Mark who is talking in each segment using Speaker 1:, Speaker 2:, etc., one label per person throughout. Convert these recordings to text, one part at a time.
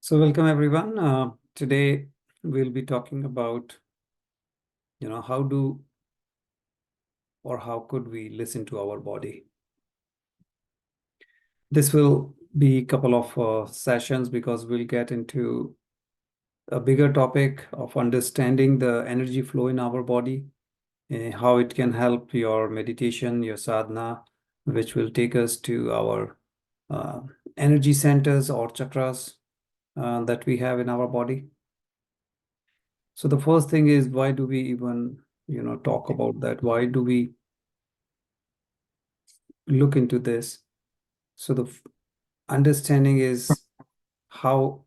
Speaker 1: So welcome everyone. Today we'll be talking about, how do or how could we listen to our body? This will be a couple of sessions because we'll get into a bigger topic of understanding the energy flow in our body, how it can help your meditation, your sadhana, which will take us to our uh, energy centers or chakras that we have in our body. So the first thing is, why do we even, talk about that? Why do we look into this? So the understanding is how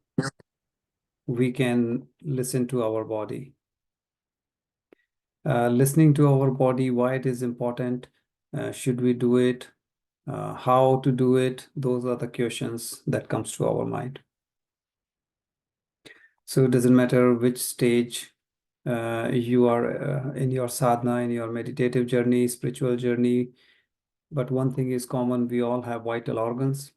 Speaker 1: we can listen to our body. Listening to our body, why it is important, should we do it, how to do it? Those are the questions that comes to our mind. So it doesn't matter which stage you are in your sadhana, in your meditative journey, spiritual journey. But one thing is common, we all have vital organs.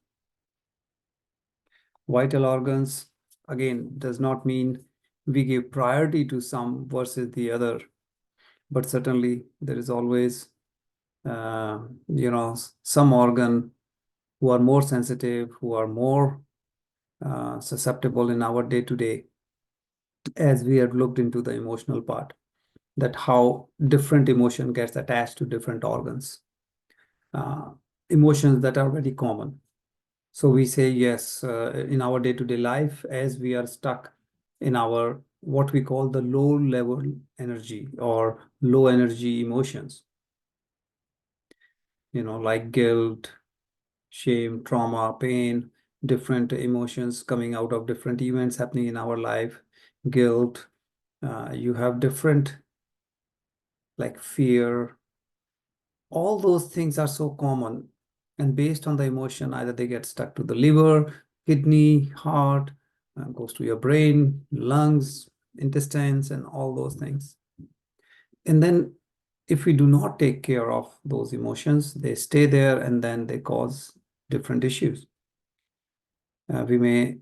Speaker 1: Vital organs, again, does not mean we give priority to some versus the other, but certainly there is always, some organ who are more sensitive, who are more susceptible in our day-to-day, as we have looked into the emotional part, that how different emotion gets attached to different organs, emotions that are very common. So we say yes, in our day-to-day life, as we are stuck in our what we call the low level energy or low energy emotions, like guilt, shame, trauma, pain, different emotions coming out of different events happening in our life, guilt, you have different like fear, all those things are so common. And based on the emotion, either they get stuck to the liver, kidney, heart, goes to your brain, lungs, intestines, and all those things. And then if we do not take care of those emotions, they stay there and then they cause different issues. We may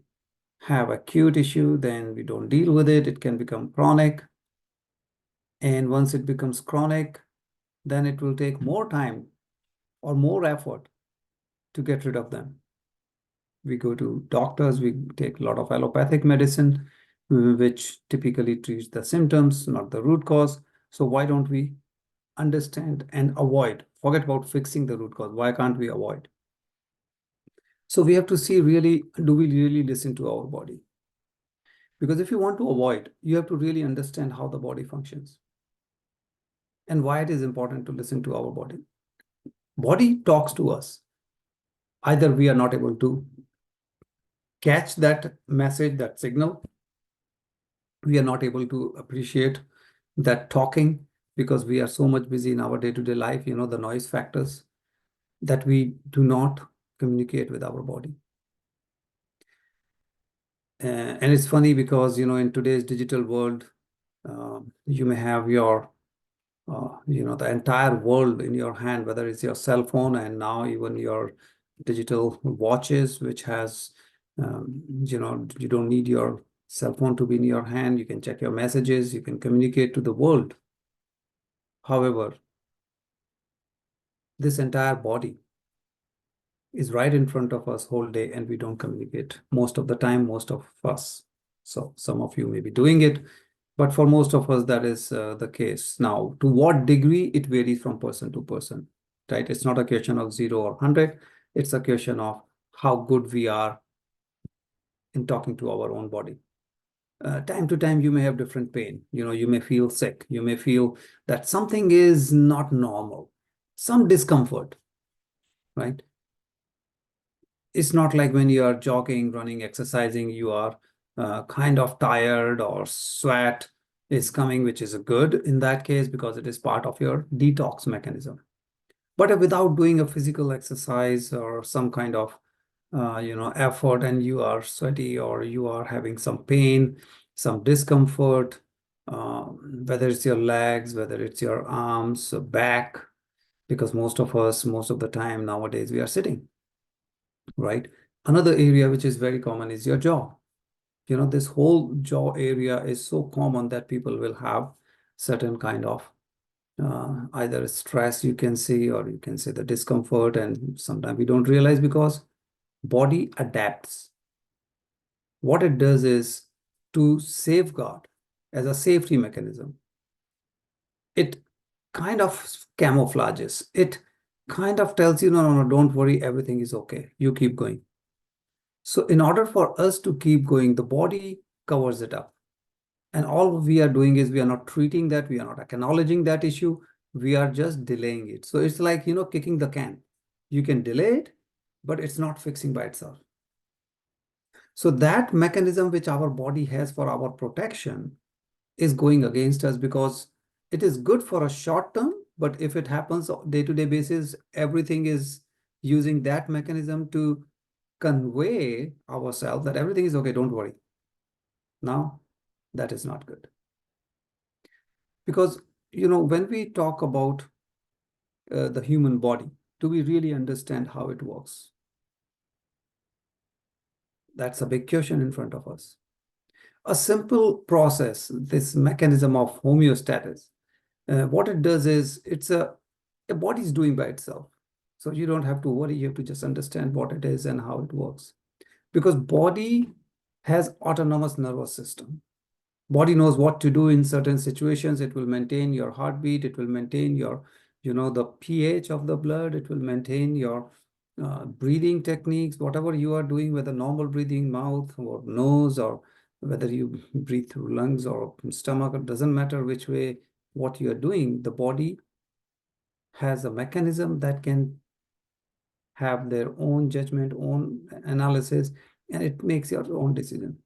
Speaker 1: have acute issue, then we don't deal with it. It can become chronic. And once it becomes chronic, then it will take more time or more effort to get rid of them. We go to doctors, we take a lot of allopathic medicine, which typically treats the symptoms, not the root cause. So why don't we understand and avoid? Forget about fixing the root cause. Why can't we avoid? So we have to see really, do we really listen to our body? Because if you want to avoid, you have to really understand how the body functions and why it is important to listen to our body. Body talks to us. Either we are not able to catch that message, that signal, we are not able to appreciate that talking because we are so much busy in our day-to-day life, the noise factors, that we do not communicate with our body. And it's funny because, in today's digital world, you may have your, the entire world in your hand, whether it's your cell phone and now even your digital watches, which has, you don't need your cell phone to be in your hand. You can check your messages, you can communicate to the world. However, this entire body is right in front of us whole day and we don't communicate most of the time, most of us. So some of you may be doing it, but for most of us, that is the case. Now, to what degree, it varies from person to person, right? It's not a question of 0 or 100. It's a question of how good we are in talking to our own body. Time to time, you may have different pain. You may feel sick. You may feel that something is not normal, some discomfort, right? It's not like when you are jogging, running, exercising, you are kind of tired or sweat is coming, which is a good in that case because it is part of your detox mechanism. But without doing a physical exercise or some kind of effort, and you are sweaty or you are having some pain, some discomfort, whether it's your legs, whether it's your arms, back, because most of us, most of the time nowadays, we are sitting, right? Another area which is very common is your jaw. This whole jaw area is so common that people will have certain kind of either stress, you can see, or you can say the discomfort, and sometimes we don't realize because body adapts. What it does is to safeguard as a safety mechanism. It kind of camouflages. It kind of tells you, no, no, no, don't worry, everything is okay. You keep going. So in order for us to keep going, the body covers it up. And all we are doing is we are not treating that, we are not acknowledging that issue, we are just delaying it. So it's like, kicking the can. You can delay it, but it's not fixing by itself. So that mechanism which our body has for our protection is going against us because it is good for a short term, but if it happens day-to-day basis, everything is using that mechanism to convey ourselves that everything is okay, don't worry. Now, that is not good. Because, when we talk about the human body, do we really understand how it works? That's a big question in front of us. A simple process, this mechanism of homeostasis, what it does is it's a body is doing by itself. So you don't have to worry, you have to just understand what it is and how it works. Because body has autonomous nervous system. Body knows what to do in certain situations. It will maintain your heartbeat. It will maintain your, the pH of the blood. It will maintain your breathing techniques, whatever you are doing, whether normal breathing, mouth or nose, or whether you breathe through lungs or stomach, it doesn't matter which way, what you are doing, the body has a mechanism that can have their own judgment, own analysis, and it makes your own decision.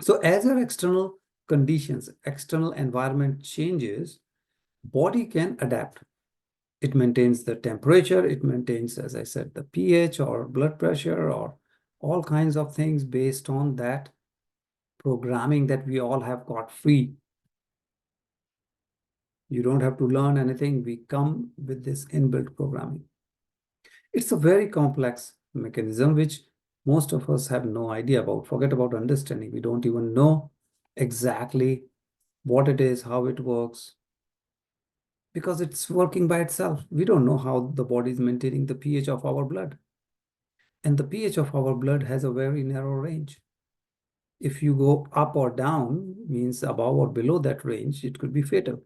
Speaker 1: So as your external conditions, external environment changes, body can adapt. It maintains the temperature, it maintains, as I said, the pH or blood pressure or all kinds of things based on that programming that we all have got free. You don't have to learn anything. We come with this inbuilt programming. It's a very complex mechanism which most of us have no idea about. Forget about understanding. We don't even know exactly what it is, how it works, because it's working by itself. We don't know how the body is maintaining the pH of our blood. And the pH of our blood has a very narrow range. If you go up or down, means above or below that range, it could be fatal.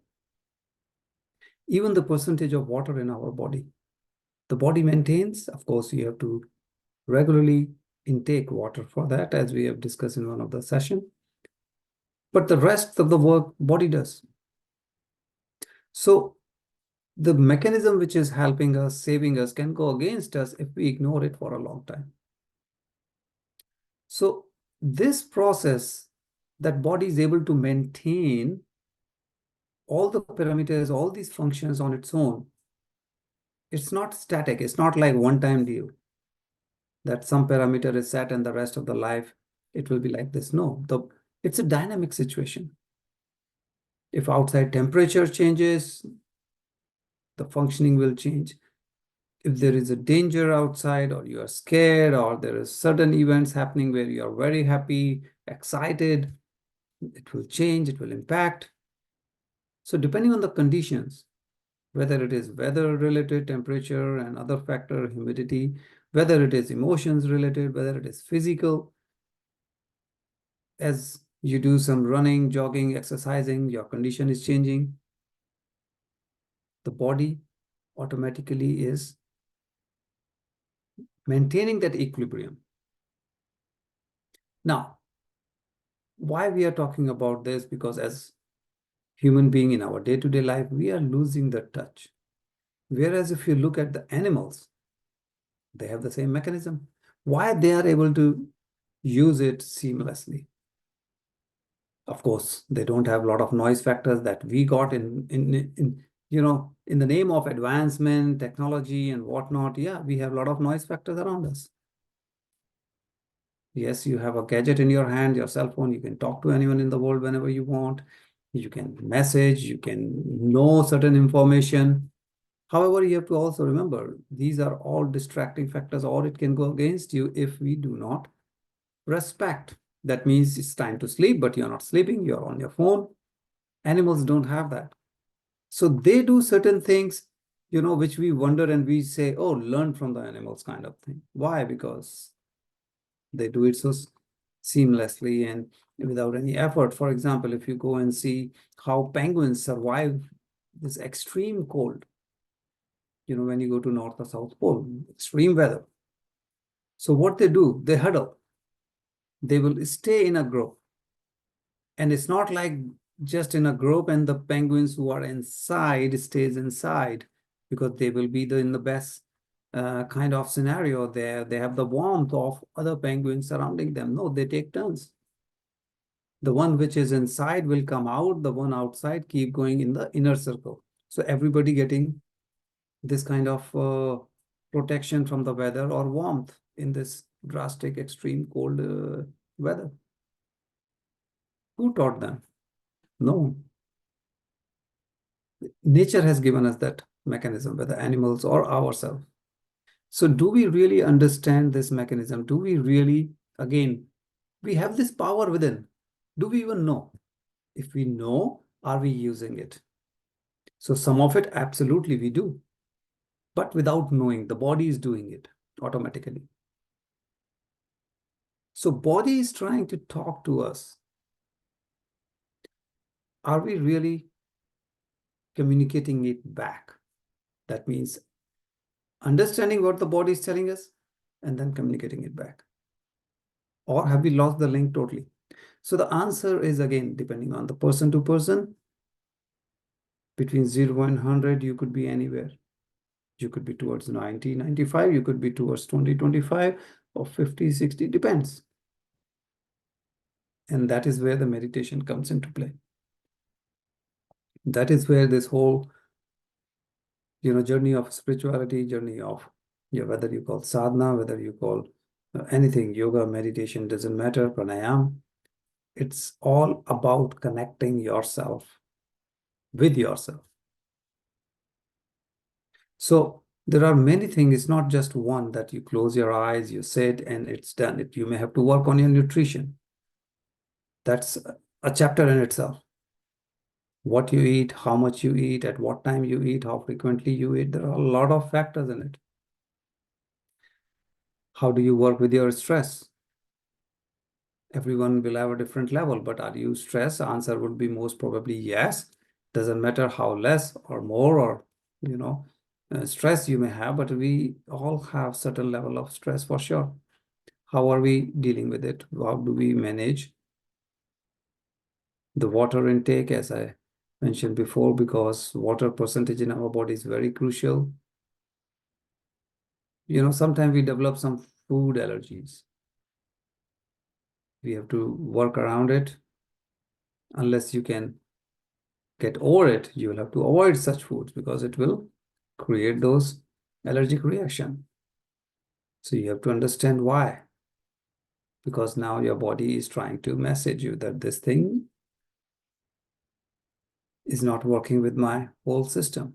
Speaker 1: Even the percentage of water in our body. The body maintains, of course, you have to regularly intake water for that, as we have discussed in one of the sessions. But the rest of the work, body does. So the mechanism which is helping us, saving us, can go against us if we ignore it for a long time. So this process, that body is able to maintain all the parameters, all these functions on its own. It's not static. It's not like one-time deal that some parameter is set and the rest of the life, it will be like this. No, it's a dynamic situation. If outside temperature changes, the functioning will change. If there is a danger outside, or you are scared, or there is certain events happening where you are very happy, excited, it will change, it will impact. So depending on the conditions, whether it is weather related, temperature and other factor, humidity, whether it is emotions related, whether it is physical, as you do some running, jogging, exercising, your condition is changing. The body automatically is maintaining that equilibrium. Now, why we are talking about this? Because as human being in our day-to-day life, we are losing the touch. Whereas if you look at the animals, they have the same mechanism. Why they are able to use it seamlessly? Of course, they don't have a lot of noise factors that we got in the name of advancement, technology and whatnot. Yeah, we have a lot of noise factors around us. Yes, you have a gadget in your hand, your cell phone. You can talk to anyone in the world whenever you want. You can message, you can know certain information. However, you have to also remember, these are all distracting factors, or it can go against you if we do not respect That means it's time to sleep, but you're not sleeping, you're on your phone. Animals don't have that. So they do certain things, which we wonder and we say, oh, learn from the animals kind of thing. Why? Because they do it so seamlessly and without any effort. For example, if you go and see how penguins survive this extreme cold, when you go to North or South Pole, extreme weather. So what they do, they huddle. They will stay in a group. And it's not like just in a group and the penguins who are inside stays inside, because they will be in the best kind of scenario there. They have the warmth of other penguins surrounding them. No, they take turns. The one which is inside will come out, the one outside keep going in the inner circle. So everybody getting this kind of protection from the weather or warmth in this drastic, extreme cold weather. Who taught them? No. Nature has given us that mechanism, whether animals or ourselves. So do we really understand this mechanism? Do we really, again, we have this power within. Do we even know? If we know, are we using it? So some of it, absolutely we do. But without knowing, the body is doing it automatically. So body is trying to talk to us. Are we really communicating it back? That means understanding what the body is telling us and then communicating it back. Or have we lost the link totally? So the answer is, again, depending on the person to person. Between 0 and 100, you could be anywhere. You could be towards 90, 95, you could be towards 20, 25, or 50, 60, depends. And that is where the meditation comes into play. That is where this whole, journey of spirituality, journey of, whether you call sadhana, whether you call anything, yoga, meditation, doesn't matter, pranayam, it's all about connecting yourself with yourself. So there are many things. It's not just one that you close your eyes, you sit, and it's done. You may have to work on your nutrition. That's a chapter in itself. What you eat, how much you eat, at what time you eat, how frequently you eat. There are a lot of factors in it. How do you work with your stress? Everyone will have a different level, but are you stressed? Answer would be most probably yes. Doesn't matter how less or more or, stress you may have, but we all have certain level of stress for sure. How are we dealing with it? How do we manage the water intake, as I mentioned before, because water percentage in our body is very crucial. Sometimes we develop some food allergies. We have to work around it. Unless you can get over it, you will have to avoid such foods because it will create those allergic reaction. So you have to understand why. Because now your body is trying to message you that this thing is not working with my whole system.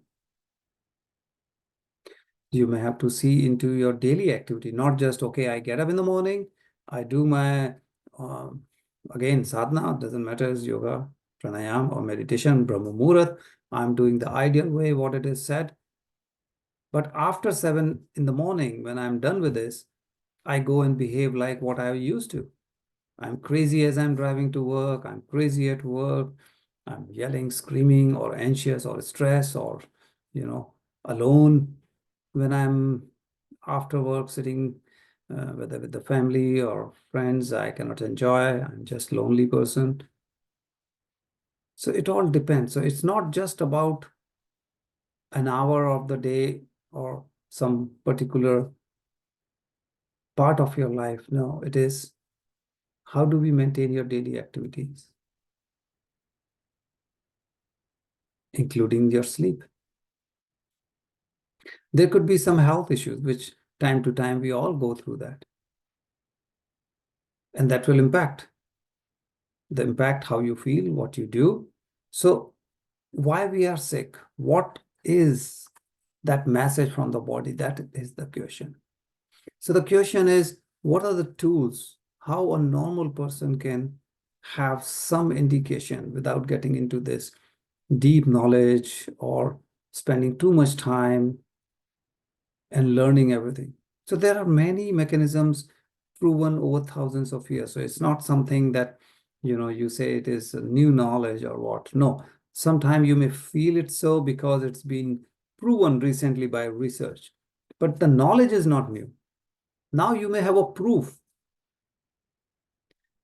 Speaker 1: You may have to see into your daily activity, not just, okay, I get up in the morning, I do my, again, sadhana, doesn't matter, is yoga, pranayam, or meditation, Brahma Muhurat. I'm doing the ideal way, what it is said. But after 7 in the morning, when I'm done with this, I go and behave like what I used to. I'm crazy as I'm driving to work. I'm crazy at work. I'm yelling, screaming, or anxious, or stressed, or, alone when I'm after work sitting, whether with the family or friends, I cannot enjoy. I'm just lonely person. So it all depends. So it's not just about an hour of the day or some particular part of your life. No, it is how do we maintain your daily activities, including your sleep. There could be some health issues, which time to time we all go through that. And that will impact how you feel, what you do. So why we are sick? What is that message from the body? That is the question. So the question is, what are the tools how a normal person can have some indication without getting into this deep knowledge or spending too much time and learning everything. So there are many mechanisms proven over thousands of years. So it's not something that, you say it is a new knowledge or what. No, sometimes you may feel it so because it's been proven recently by research, but the knowledge is not new. Now you may have a proof,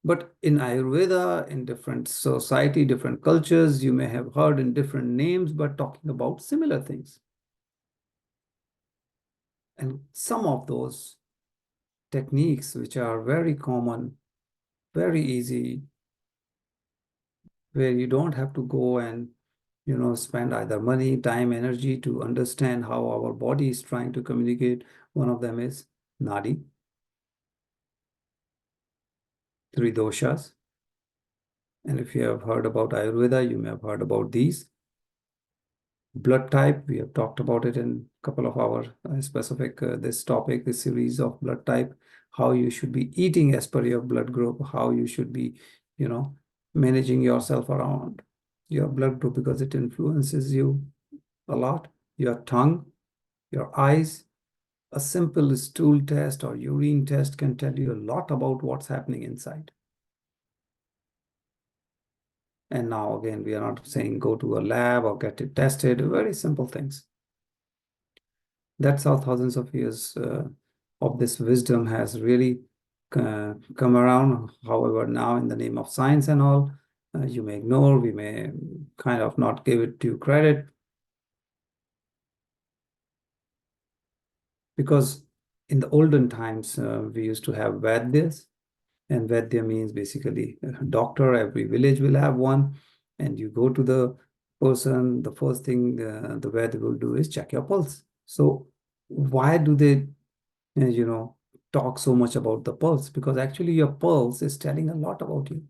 Speaker 1: but in Ayurveda, in different society, different cultures, you may have heard in different names, but talking about similar things. And some of those techniques, which are very common, very easy, where you don't have to go and spend either money, time, energy to understand how our body is trying to communicate. One of them is nadi, three doshas. And if you have heard about Ayurveda, you may have heard about these. Blood type, we have talked about it in a couple of our specific this topic, this series of blood type, how you should be eating as per your blood group, how you should be, you know, managing yourself around your blood group because it influences you a lot. Your tongue, your eyes, a simple stool test or urine test can tell you a lot about what's happening inside. And now again, we are not saying go to a lab or get it tested, very simple things. That's how thousands of years of this wisdom has really come around. However, now in the name of science and all, you may ignore, we may kind of not give it due credit, because in the olden times, we used to have Vaidyas, and Vaidya means basically a doctor. Every village will have one, and you go to the person, the first thing the Vaidya will do is check your pulse. So why do they talk so much about the pulse? Because actually your pulse is telling a lot about you.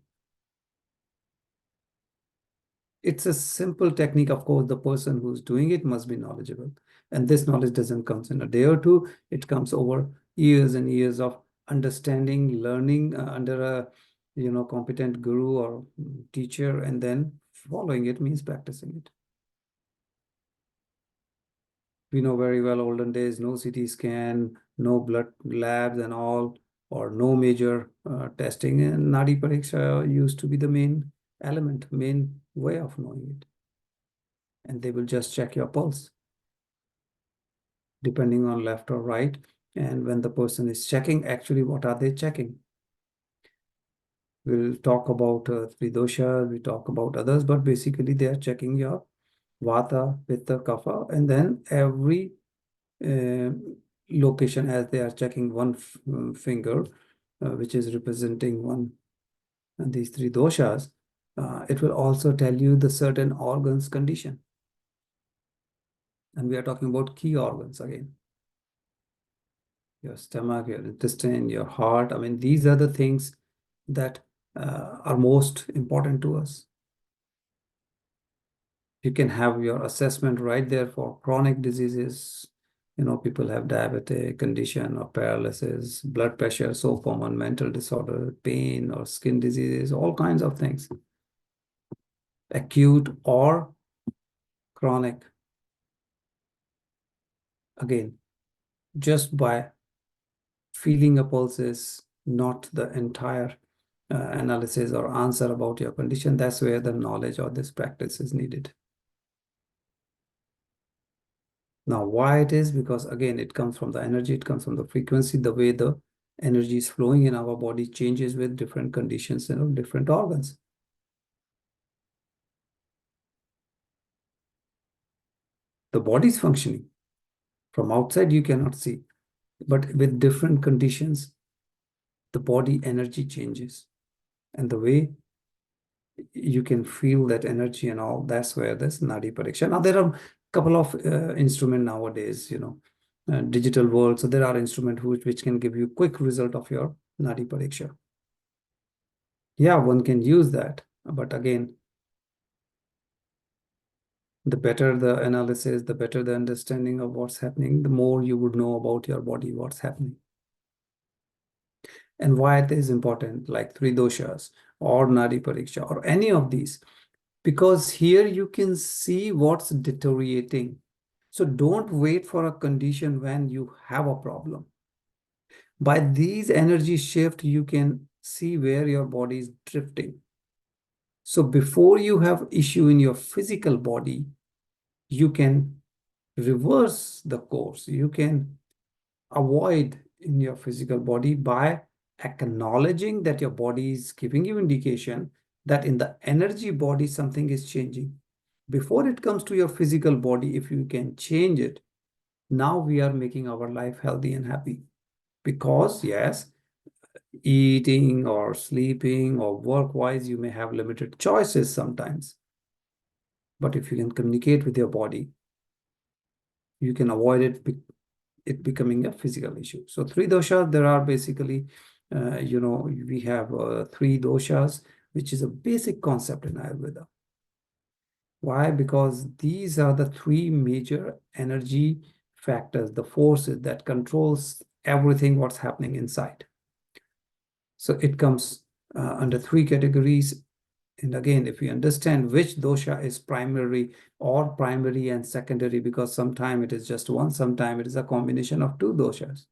Speaker 1: It's a simple technique. Of course, the person who's doing it must be knowledgeable. And this knowledge doesn't come in a day or two. It comes over years and years of understanding, learning under a competent guru or teacher, and then following it means practicing it. We know very well olden days, no CT scan, no blood labs and all, or no major testing. And Nadi Pariksha used to be the main element, main way of knowing it. And they will just check your pulse, depending on left or right. And when the person is checking, actually, what are they checking? We'll talk about three doshas, we talk about others, but basically they are checking your vata, pitta, kapha, and then every uh, location, as they are checking one finger, which is representing one and these three doshas, it will also tell you the certain organs condition. And we are talking about key organs again. Your stomach, your intestine, your heart. I mean, these are the things that are most important to us. You can have your assessment right there for chronic diseases. People have diabetic condition or paralysis, blood pressure, so common, mental disorder, pain or skin diseases, all kinds of things, acute or chronic. Again, just by feeling a pulse is not the entire analysis or answer about your condition. That's where the knowledge or this practice is needed. Now, why it is? Because again, it comes from the energy, it comes from the frequency, the way the energy is flowing in our body changes with different conditions and different organs. The body is functioning. From outside, you cannot see. But with different conditions, the body energy changes. And the way you can feel that energy and all, that's where this Nadi Pariksha. Now, there are a couple of instruments nowadays, digital world. So there are instruments which can give you quick result of your Nadi Pariksha. Yeah, one can use that. But again, the better the analysis, the better the understanding of what's happening, the more you would know about your body, what's happening. And why it is important, like three doshas or Nadi Pariksha or any of these, because here you can see what's deteriorating. So don't wait for a condition when you have a problem. By these energy shift, you can see where your body is drifting. So before you have issue in your physical body, you can reverse the course. You can avoid in your physical body by acknowledging that your body is giving you indication that in the energy body something is changing. Before it comes to your physical body, if you can change it, now we are making our life healthy and happy. Because yes, eating or sleeping or work-wise, you may have limited choices sometimes. But if you can communicate with your body, you can avoid it becoming a physical issue. So three doshas, there are basically, we have three doshas, which is a basic concept in Ayurveda. Why? Because these are the three major energy factors, the forces that controls everything what's happening inside. So it comes under three categories. And again, if we understand which dosha is primary and secondary, because sometimes it is just one, sometimes it is a combination of two doshas.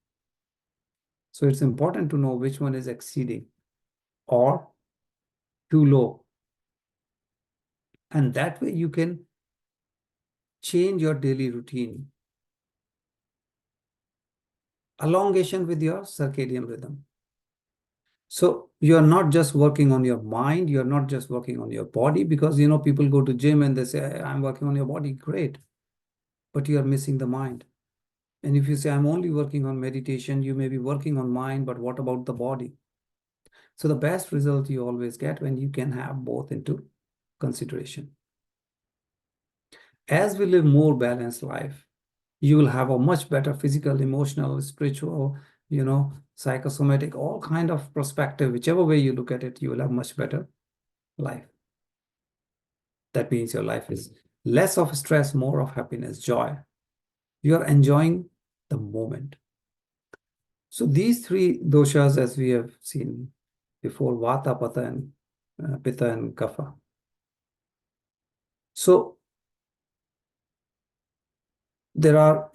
Speaker 1: So it's important to know which one is exceeding or too low. And that way you can change your daily routine. Elongation with your circadian rhythm. So you're not just working on your mind, you're not just working on your body, because people go to gym and they say, I'm working on your body, great. But you are missing the mind. And if you say, I'm only working on meditation, you may be working on mind, but what about the body? So the best result you always get when you can have both into consideration. As we live more balanced life, you will have a much better physical, emotional, spiritual, psychosomatic, all kind of perspective. Whichever way you look at it, you will have much better life. That means your life is less of stress, more of happiness, joy. You are enjoying the moment. So these three doshas, as we have seen before, Vata, Pitta and Kapha. So there are,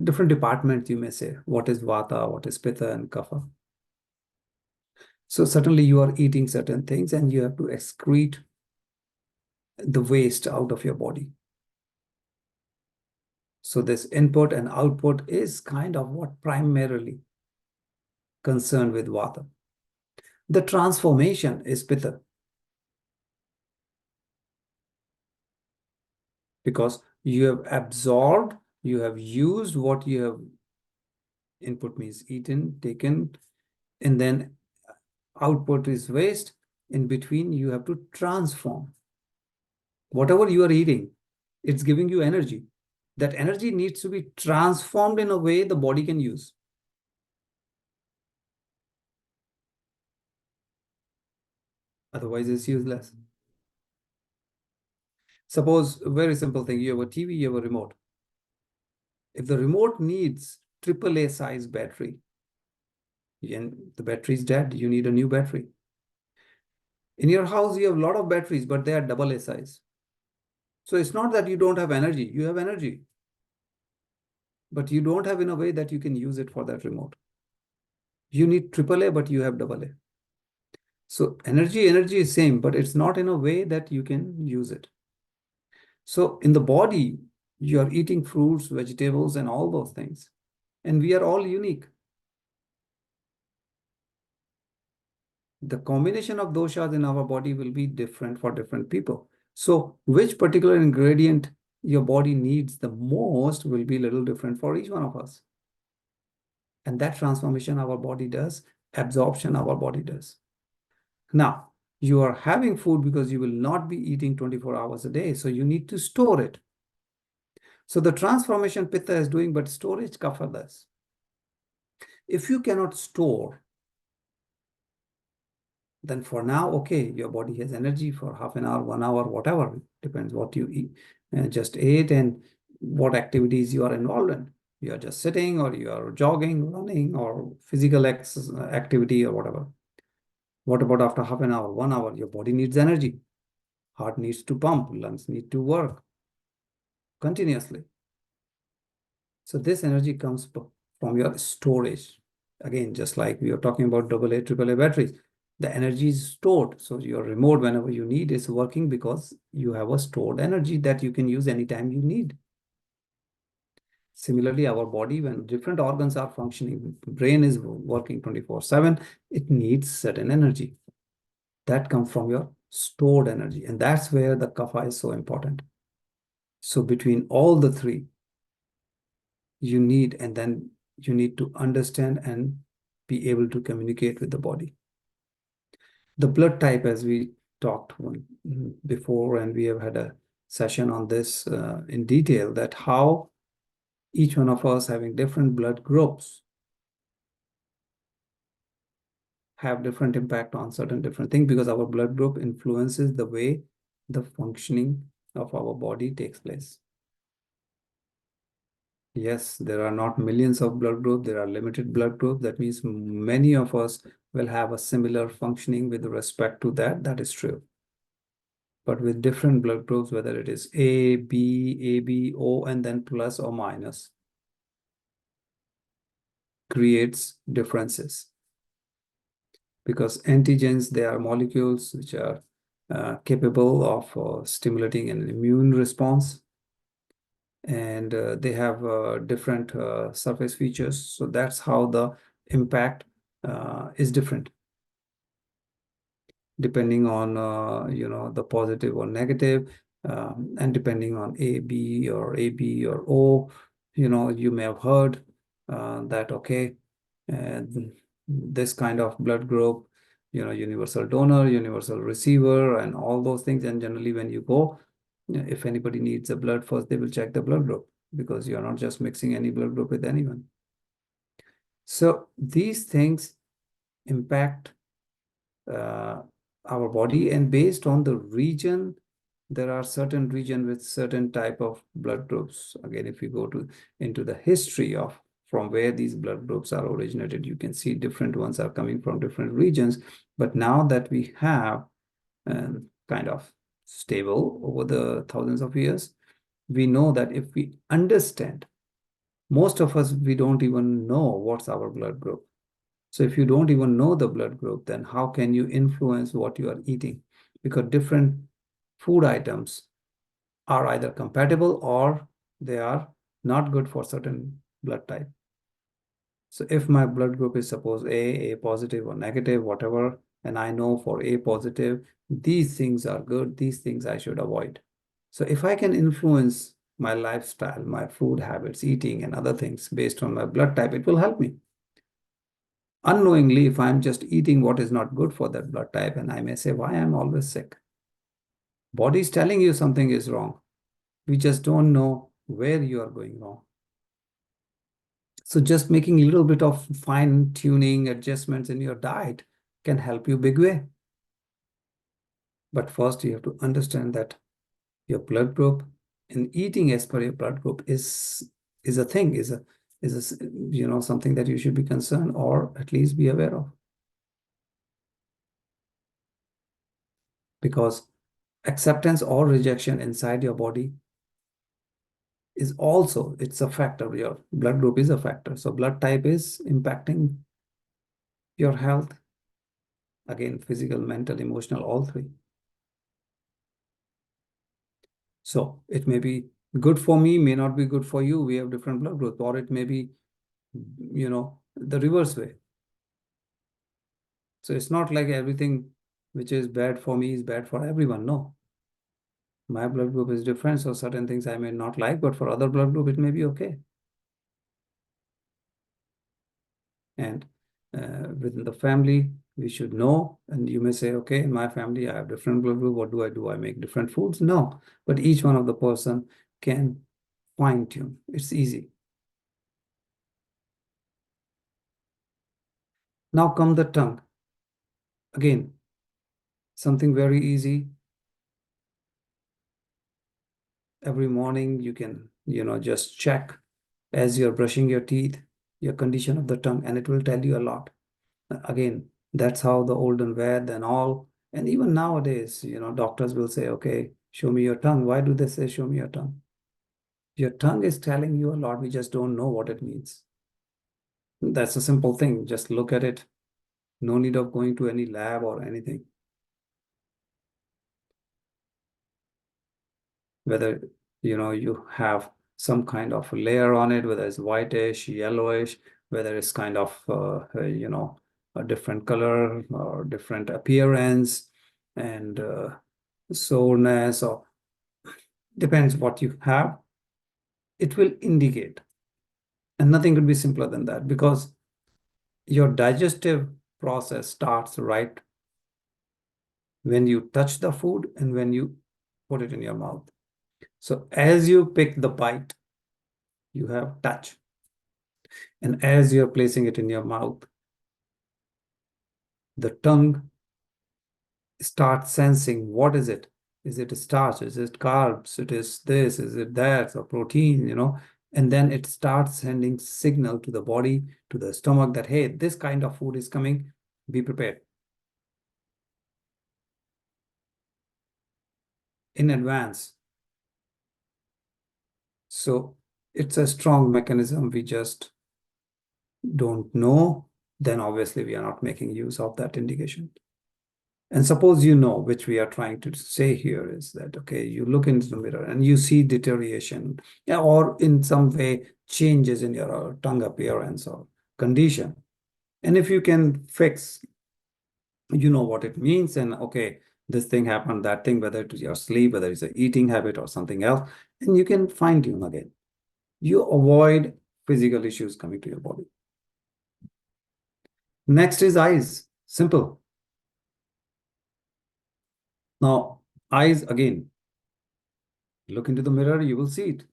Speaker 1: different departments, you may say, what is Vata, what is Pitta and Kapha. So certainly you are eating certain things and you have to excrete the waste out of your body. So this input and output is kind of what primarily concerned with Vata. The transformation is Pitta, because you have absorbed, you have used what you have, input means eaten, taken, and then output is waste. In between, you have to transform. Whatever you are eating, it's giving you energy. That energy needs to be transformed in a way the body can use. Otherwise, it's useless. Suppose a very simple thing, you have a TV, you have a remote. If the remote needs AAA size battery and the battery is dead, you need a new battery. In your house, you have a lot of batteries, but they are AA size. So it's not that you don't have energy, you have energy, but you don't have in a way that you can use it for that remote. You need AAA, but you have AA. So energy is same, but it's not in a way that you can use it. So in the body, you are eating fruits, vegetables, and all those things. And we are all unique. The combination of doshas in our body will be different for different people. So which particular ingredient your body needs the most will be a little different for each one of us. And that transformation our body does, absorption our body does. Now, you are having food because you will not be eating 24 hours a day. So you need to store it. So the transformation Pitta is doing, but storage Kapha does. If you cannot store, then for now, okay, your body has energy for half an hour, 1 hour, whatever, depends what you eat, just ate and what activities you are involved in. You are just sitting, or you are jogging, running, or physical activity, or whatever. What about after half an hour, 1 hour? Your body needs energy. Heart needs to pump, lungs need to work continuously. So this energy comes from your storage. Again, just like we are talking about AA, AAA batteries, the energy is stored. So your remote, whenever you need, is working because you have a stored energy that you can use anytime you need. Similarly, our body, when different organs are functioning, brain is working 24/7, it needs certain energy that comes from your stored energy. And that's where the kapha is so important. So between all the three, you need, and then you need to understand and be able to communicate with the body. The blood type, as we talked before, and we have had a session on this in detail, that how each one of us having different blood groups have different impact on certain different things, because our blood group influences the way the functioning of our body takes place. Yes, there are not millions of blood groups, there are limited blood groups. That means many of us will have a similar functioning with respect to that. That is true. But with different blood groups, whether it is A, B, AB, O, and then plus or minus, creates differences. Because antigens, they are molecules which are capable of stimulating an immune response, and they have different surface features. So that's how the impact is different, depending on the positive or negative, and depending on AB or AB or O. You may have heard that, okay, this kind of blood group, universal donor, universal receiver, and all those things. And generally, when you go, if anybody needs a blood, first they will check the blood group, because you're not just mixing any blood group with anyone. So these things impact our body, and based on the region, there are certain region with certain type of blood groups. Again, if you go into the history of from where these blood groups are originated, you can see different ones are coming from different regions. But now that we have kind of stable over the thousands of years, we know that if we understand, most of us, we don't even know what's our blood group. So if you don't even know the blood group, then how can you influence what you are eating? Because different food items are either compatible or they are not good for certain blood type. So if my blood group is suppose A positive or negative, whatever, and I know for A positive, these things are good, these things I should avoid. So if I can influence my lifestyle, my food habits, eating and other things based on my blood type, it will help me. Unknowingly, if I'm just eating what is not good for that blood type, and I may say, why I'm always sick? Body is telling you something is wrong. We just don't know where you are going wrong. So just making a little bit of fine tuning adjustments in your diet can help you big way. But first you have to understand that your blood group and eating as per your blood group is a thing, is a something that you should be concerned or at least be aware of. Because acceptance or rejection inside your body is also, it's a factor. Your blood group is a factor. So blood type is impacting your health. Again, physical, mental, emotional, all three. So it may be good for me, may not be good for you. We have different blood groups, or it may be, the reverse way. So it's not like everything which is bad for me is bad for everyone. No. My blood group is different, so certain things I may not like, but for other blood group, it may be okay. And within the family, we should know. And you may say, okay, in my family, I have different blood group. What do I do? I make different foods? No, but each one of the person can fine tune. It's easy. Now come the tongue. Again, something very easy. Every morning you can, just check as you're brushing your teeth, your condition of the tongue, and it will tell you a lot. Again, that's how the olden Ved and all, and even nowadays, doctors will say, okay, show me your tongue. Why do they say, show me your tongue? Your tongue is telling you a lot. We just don't know what it means. That's a simple thing. Just look at it. No need of going to any lab or anything. Whether, you have some kind of layer on it, whether it's whitish, yellowish, whether it's kind of, a different color or different appearance and soreness, or depends what you have, it will indicate. And nothing could be simpler than that, because your digestive process starts right when you touch the food and when you put it in your mouth. So as you pick the bite, you have touch. And as you're placing it in your mouth, the tongue starts sensing, what is it? Is it starch? Is it carbs? It is this, is it that, or protein? And then it starts sending signal to the body, to the stomach, that, hey, this kind of food is coming, be prepared in advance. So it's a strong mechanism. We just don't know. Then obviously we are not making use of that indication. And suppose which we are trying to say here is that, okay, you look into the mirror and you see deterioration, yeah, or in some way changes in your tongue appearance or condition. And if you can fix, what it means, and okay, this thing happened, that thing, whether it is your sleep, whether it's an eating habit or something else, and you can fine tune again. You avoid physical issues coming to your body. Next is eyes. Simple. Now, eyes again, look into the mirror, you will see it.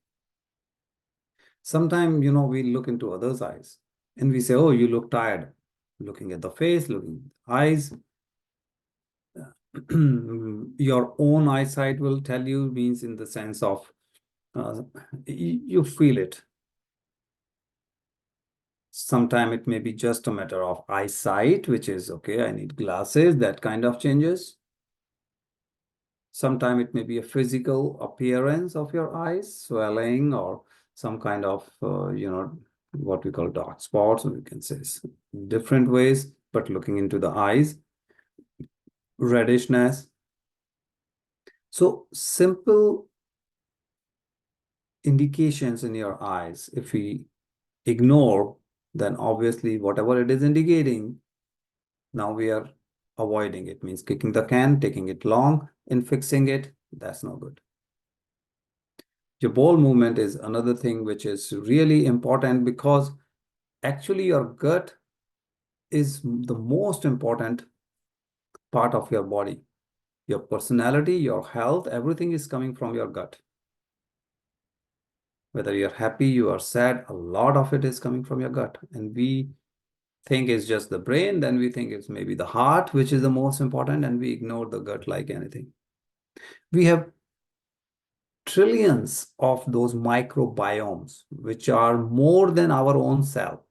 Speaker 1: Sometimes, we look into others' eyes and we say, oh, you look tired. Looking at the face, looking at the eyes. Your own eyesight will tell you, means in the sense of you feel it. Sometimes it may be just a matter of eyesight, which is, okay, I need glasses, that kind of changes. Sometimes it may be a physical appearance of your eyes, swelling, or some kind of, what we call dark spots, or we can say different ways, but looking into the eyes, reddishness. So simple indications in your eyes, if we ignore, then obviously whatever it is indicating, now we are avoiding it, means kicking the can, taking it long in fixing it. That's no good. Your bowel movement is another thing which is really important, because actually your gut is the most important part of your body. Your personality, your health, everything is coming from your gut. Whether you're happy, you are sad, a lot of it is coming from your gut. And we think it's just the brain, then we think it's maybe the heart, which is the most important, and we ignore the gut like anything. We have trillions of those microbiomes, which are more than our own cell.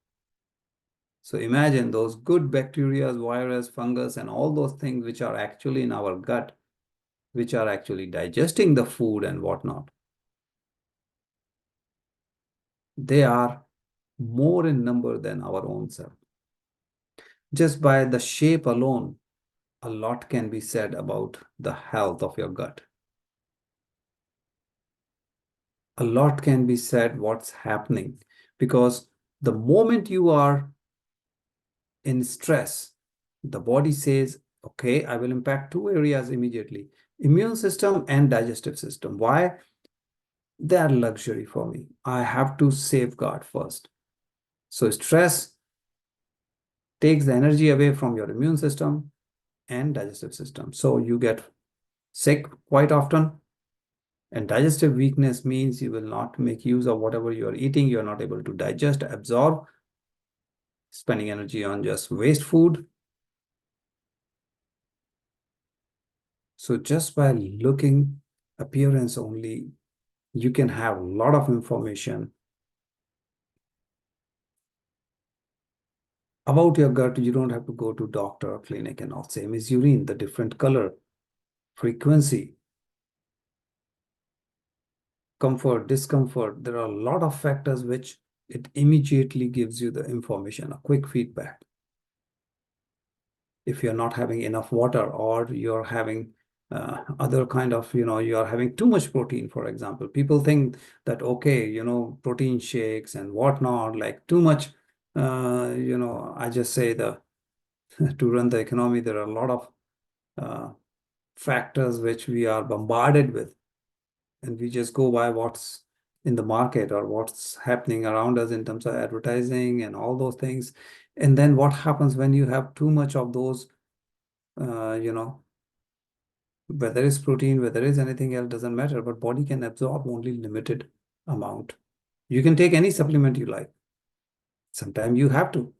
Speaker 1: So imagine those good bacteria, virus, fungus, and all those things which are actually in our gut, which are actually digesting the food and whatnot. They are more in number than our own cell. Just by the shape alone, a lot can be said about the health of your gut. A lot can be said what's happening, because the moment you are in stress, the body says, okay, I will impact two areas immediately: immune system and digestive system. Why? They are luxury for me. I have to safeguard first. So stress takes the energy away from your immune system and digestive system. So you get sick quite often. And digestive weakness means you will not make use of whatever you are eating. You are not able to digest, absorb, spending energy on just waste food. So just by looking appearance only, you can have a lot of information About your gut, you don't have to go to doctor or clinic and all. Same as urine, the different color, frequency, comfort, discomfort. There are a lot of factors which it immediately gives you the information, a quick feedback. If you're not having enough water, or you're having other kind of, you are having too much protein, for example. People think that, okay, protein shakes and whatnot, like too much, I just say to run the economy, there are a lot of uh, factors which we are bombarded with, and we just go by what's in the market or what's happening around us in terms of advertising and all those things. And then what happens when you have too much of those, uh, you know, whether it's protein, whether it's anything else, doesn't matter, but body can absorb only limited amount. You can take any supplement you like. Sometimes you have to,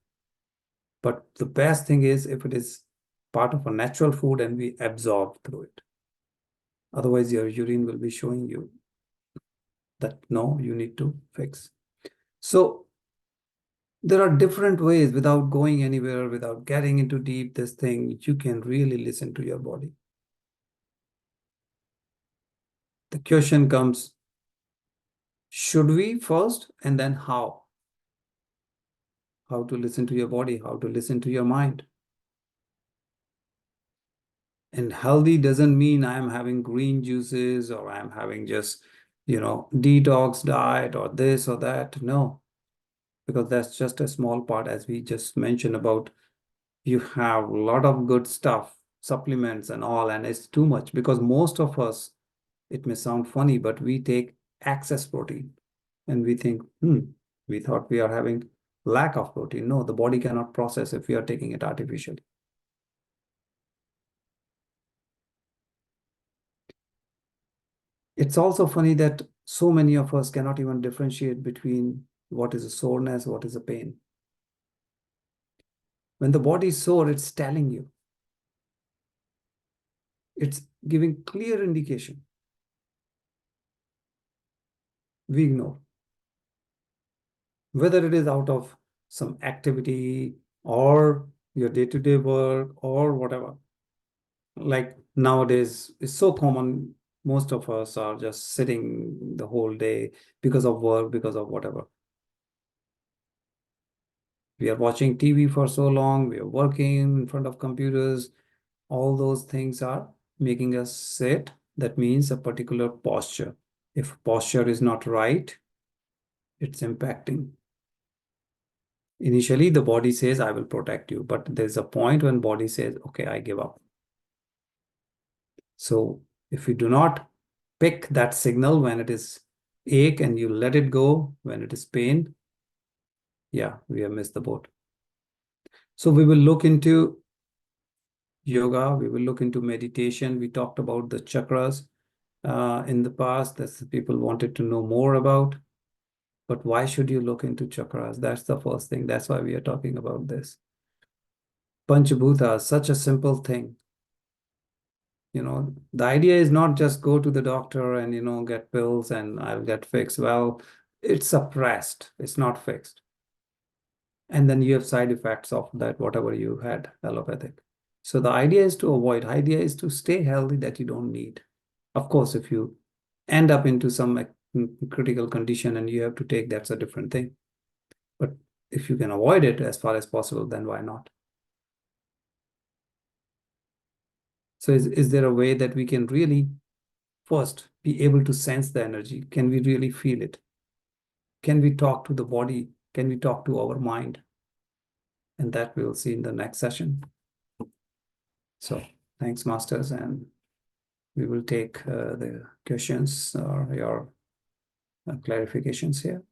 Speaker 1: but the best thing is if it is part of a natural food and we absorb through it. Otherwise, your urine will be showing you that no, you need to fix. So there are different ways, without going anywhere, without getting into deep this thing, you can really listen to your body. The question comes, should we first, and then how? How to listen to your body, how to listen to your mind. And healthy doesn't mean I'm having green juices or I'm having just, detox diet or this or that. No, because that's just a small part, as we just mentioned about. You have a lot of good stuff, supplements and all, and it's too much because most of us, it may sound funny, but we take excess protein and we think, we thought we are having lack of protein. No, the body cannot process if we are taking it artificially. It's also funny that so many of us cannot even differentiate between what is a soreness, what is a pain. When the body is sore, it's telling you, it's giving clear indication. We ignore. Whether it is out of some activity or your day-to-day work or whatever. Like nowadays, it's so common. Most of us are just sitting the whole day because of work, because of whatever. We are watching TV for so long, we are working in front of computers. All those things are making us sit. That means a particular posture. If posture is not right, it's impacting. Initially, the body says, I will protect you, but there's a point when body says, okay, I give up. So if you do not pick that signal when it is ache and you let it go when it is pain, yeah, we have missed the boat. So we will look into yoga, we will look into meditation. We talked about the chakras in the past that people wanted to know more about. But why should you look into chakras? That's the first thing. That's why we are talking about this. Panchabhuta, such a simple thing. The idea is not just go to the doctor and, get pills and I'll get fixed. Well, it's suppressed, it's not fixed. And then you have side effects of that, whatever you had allopathic. So the idea is to avoid, idea is to stay healthy that you don't need. Of course, if you end up into some critical condition and you have to take, that's a different thing. But if you can avoid it as far as possible, then why not? So is there a way that we can really first be able to sense the energy? Can we really feel it? Can we talk to the body? Can we talk to our mind? And that we'll see in the next session. So thanks, masters, and we will take the questions or your clarifications here.